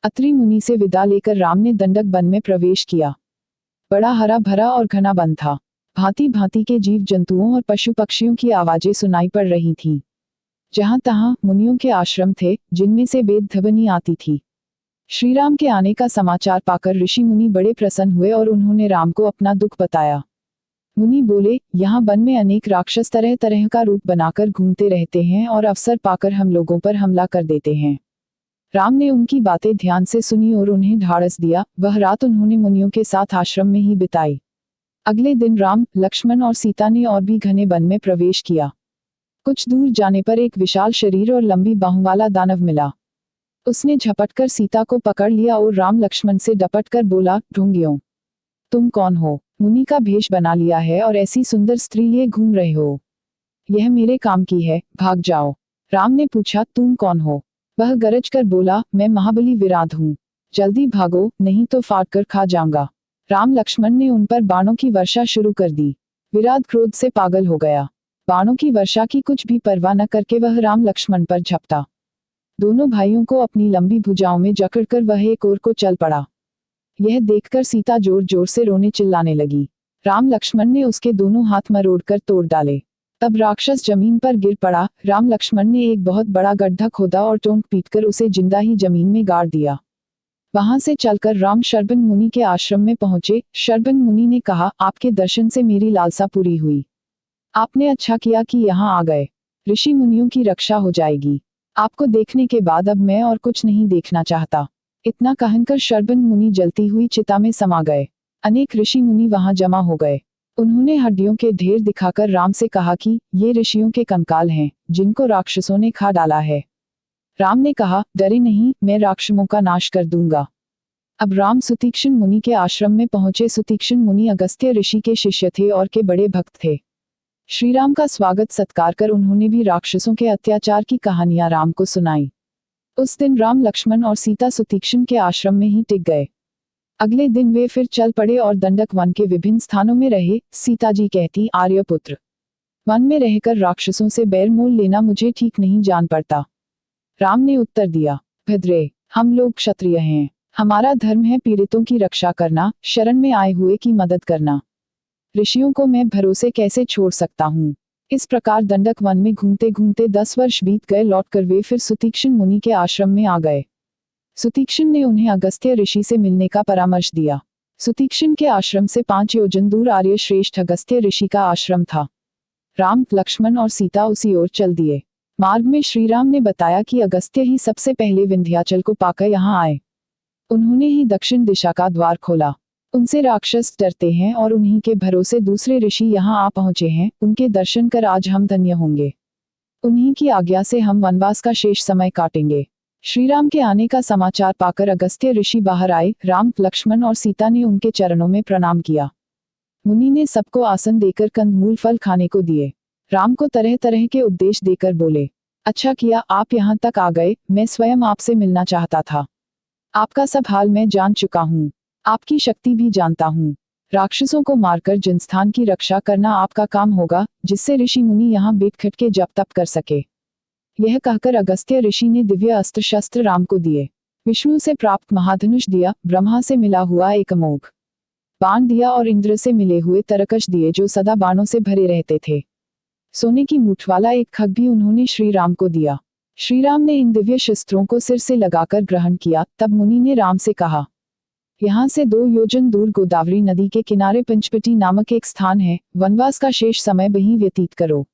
अत्रि मुनि से विदा लेकर राम ने दंडक वन में प्रवेश किया। बड़ा हरा भरा और घना वन था। भांति भांति के जीव जंतुओं और पशु पक्षियों की आवाजें सुनाई पड़ रही थीं। जहां तहां मुनियों के आश्रम थे, जिनमें से वेद ध्वनि आती थी। श्रीराम के आने का समाचार पाकर ऋषि मुनि बड़े प्रसन्न हुए और उन्होंने राम को अपना दुख बताया। मुनि बोले, यहाँ वन में अनेक राक्षस तरह तरह का रूप बनाकर घूमते रहते हैं और अवसर पाकर हम लोगों पर हमला कर देते हैं। राम ने उनकी बातें ध्यान से सुनी और उन्हें ढाढ़स दिया। वह रात उन्होंने मुनियों के साथ आश्रम में ही बिताई। अगले दिन राम, लक्ष्मण और सीता ने और भी घने वन में प्रवेश किया। कुछ दूर जाने पर एक विशाल शरीर और लंबी बाहों वाला दानव मिला। उसने झपटकर सीता को पकड़ लिया और राम लक्ष्मण से डपटकर बोला, ढोंगियों, तुम कौन हो? मुनि का भेष बना लिया है और ऐसी सुंदर स्त्री लिए घूम रहे हो। यह मेरे काम की है, भाग जाओ। राम ने पूछा, तुम कौन हो? वह गरज कर बोला, मैं महाबली विराट हूँ। जल्दी भागो, नहीं तो फाड़ कर खा जाऊंगा। राम लक्ष्मण ने उन पर बाणों की वर्षा शुरू कर दी। विराट क्रोध से पागल हो गया। बाणों की वर्षा की कुछ भी परवाह न करके वह राम लक्ष्मण पर झपटा। दोनों भाइयों को अपनी लंबी भुजाओं में जकड़कर वह एक ओर को चल पड़ा। यह देखकर सीता जोर जोर से रोने चिल्लाने लगी। राम लक्ष्मण ने उसके दोनों हाथ मरोड़कर तोड़ डाले। तब राक्षस जमीन पर गिर पड़ा। राम लक्ष्मण ने एक बहुत बड़ा गड्ढा खोदा और टोंक पीटकर उसे जिंदा ही जमीन में गाड़ दिया। वहां से चलकर राम शरबन मुनि के आश्रम में पहुंचे। शरबन मुनि ने कहा, आपके दर्शन से मेरी लालसा पूरी हुई। आपने अच्छा किया कि यहाँ आ गए। ऋषि मुनियों की रक्षा हो जाएगी। आपको देखने के बाद अब मैं और कुछ नहीं देखना चाहता। इतना कहकर शरबन मुनि जलती हुई चिता में समा गए। अनेक ऋषि मुनि वहां जमा हो गए। उन्होंने हड्डियों के ढेर दिखाकर राम से कहा कि ये ऋषियों के कंकाल हैं, जिनको राक्षसों ने खा डाला है। राम ने कहा, डरे नहीं, मैं राक्षसों का नाश कर दूंगा। अब राम सुतीक्ष्ण मुनि के आश्रम में पहुंचे। सुतीक्ष्ण मुनि अगस्त्य ऋषि के शिष्य थे और के बड़े भक्त थे। श्रीराम का स्वागत सत्कार कर उन्होंने भी राक्षसों के अत्याचार की कहानियां राम को सुनाई। उस दिन राम लक्ष्मण और सीता सुतीक्ष्ण के आश्रम में ही टिक गए। अगले दिन वे फिर चल पड़े और दंडक वन के विभिन्न स्थानों में रहे। सीता जी कहती, आर्यपुत्र, वन में रहकर राक्षसों से बैर मोल लेना मुझे ठीक नहीं जान पड़ता। राम ने उत्तर दिया, भद्रे, हम लोग क्षत्रिय हैं। हमारा धर्म है पीड़ितों की रक्षा करना, शरण में आए हुए की मदद करना। ऋषियों को मैं भरोसे कैसे छोड़ सकता हूँ। इस प्रकार दंडक वन में घूमते घूमते 10 वर्ष बीत गए। लौटकर वे फिर सुतीक्ष्ण मुनि के आश्रम में आ गए। सुतीक्ष्ण ने उन्हें अगस्त्य ऋषि से मिलने का परामर्श दिया। सुतीक्ष्ण के आश्रम से 5 योजन दूर आर्य श्रेष्ठ अगस्त्य ऋषि का आश्रम था। राम, लक्ष्मण और सीता उसी ओर चल दिए। मार्ग में श्रीराम ने बताया कि अगस्त्य ही सबसे पहले विंध्याचल को पाकर यहाँ आए। उन्होंने ही दक्षिण दिशा का द्वार खोला। उनसे राक्षस डरते हैं और उन्हीं के भरोसे दूसरे ऋषि यहाँ आ पहुंचे हैं। उनके दर्शन कर आज हम धन्य होंगे। उन्हीं की आज्ञा से हम वनवास का शेष समय काटेंगे। श्रीराम के आने का समाचार पाकर अगस्त्य ऋषि बाहर आए। राम, लक्ष्मण और सीता ने उनके चरणों में प्रणाम किया। मुनि ने सबको आसन देकर कंदमूल फल खाने को दिए। राम को तरह तरह के उपदेश देकर बोले, अच्छा किया आप यहाँ तक आ गए। मैं स्वयं आपसे मिलना चाहता था। आपका सब हाल मैं जान चुका हूँ। आपकी शक्ति भी जानता हूँ। राक्षसों को मारकर जनस्थान की रक्षा करना आपका काम होगा, जिससे ऋषि मुनि यहाँ बैठ के जप तप कर सके। यह कहकर अगस्त्य ऋषि ने दिव्य अस्त्र शस्त्र राम को दिए। विष्णु से प्राप्त महाधनुष दिया, ब्रह्मा से मिला हुआ एक अमोघ बाण दिया और इंद्र से मिले हुए तरकश दिए, जो सदा बाणों से भरे रहते थे। सोने की मूठ वाला एक खग भी उन्होंने श्री राम को दिया। श्रीराम ने इन दिव्य शस्त्रों को सिर से लगाकर ग्रहण किया। तब मुनि ने राम से कहा, यहाँ से 2 योजन दूर गोदावरी नदी के किनारे पंचवटी नामक एक स्थान है। वनवास का शेष समय वहीं व्यतीत करो।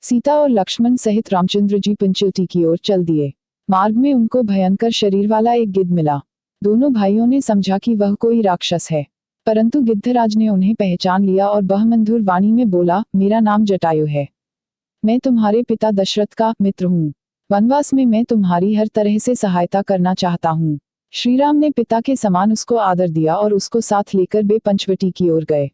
सीता और लक्ष्मण सहित रामचंद्र जी पंचवटी की ओर चल दिए। मार्ग में उनको भयंकर शरीर वाला एक गिद्ध मिला। दोनों भाइयों ने समझा कि वह कोई राक्षस है, परंतु गिद्धराज ने उन्हें पहचान लिया और बहुमधुर वाणी में बोला, मेरा नाम जटायु है। मैं तुम्हारे पिता दशरथ का मित्र हूँ। वनवास में मैं तुम्हारी हर तरह से सहायता करना चाहता हूँ। श्रीराम ने पिता के समान उसको आदर दिया और उसको साथ लेकर वे पंचवटी की ओर गए।